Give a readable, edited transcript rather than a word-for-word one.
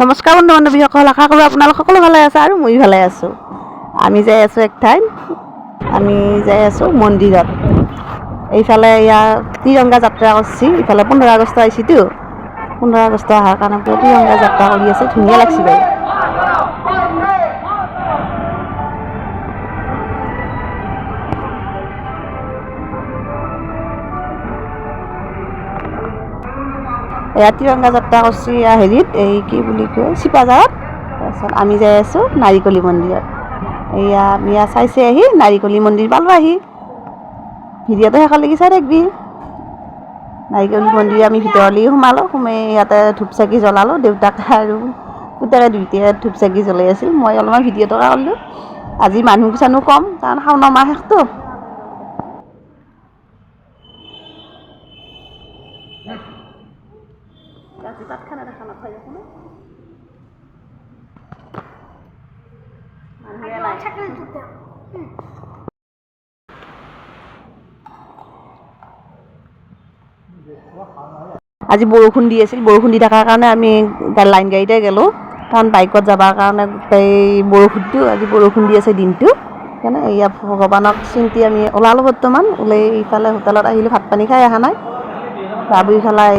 নমস্কাৰ বন্ধু বান্ধৱীসকল, আশা কৰোঁ আপোনালোক সকলো ভালে আছে আৰু মই ভালে আছোঁ। আমি যাই আছোঁ এক ঠাইত, আমি যাই আছোঁ মন্দিৰত। এইফালে ইয়াৰ ত্ৰিৰংগা যাত্ৰা কৰিছে, ইফালে 15 আগষ্ট আহিছেতো, 15 আগষ্ট অহাৰ কাৰণে ত্ৰিৰংগা যাত্ৰা কৰি আছে, ধুনীয়া লাগছে বাৰু। এয়া ত্ৰিৰংগা যাত্ৰা কৰিছে হেৰিত, এই কি বুলি কয় চিপাঝাৰত। তাৰপিছত আমি যাই আছোঁ নাৰিকলি মন্দিৰত। এয়া আমি চাইছে আহি নাৰিকলি মন্দিৰ পালোঁ আহি। ভিডিঅ'টো শেষলৈকে চাই থাকিবি। নাৰিকলি মন্দিৰ আমি ভিতৰলৈ সোমালোঁ, সোমাই ইয়াতে ধূপ চাকি জ্বলালোঁ। দেউতাক আৰু পুতেকে দুয়োটাই ধূপ চাকি জ্বলাই আছিল, মই অলপমান ভিডিঅ'টো কৰিলোঁ। আজি মানুহ চানুহ কম, কাৰণ শাওণ মাহ শেষটো। আজি বৰষুণ দি আছিল, বৰষুণ দি থকাৰ কাৰণে আমি লাইন গাড়ীতে গ'লোঁ, কাৰণ বাইকত যাবৰ কাৰণে গোটেই বৰষুণটো, আজি বৰষুণ দি আছে দিনটো। সেইকাৰণে এয়া ভগৱানক চিন্তি আমি ওলালোঁ বৰ্তমান, ওলাই ইফালে হোটেলত আহিলোঁ, ভাত পানী খাই অহা নাই, বাবুই খালাই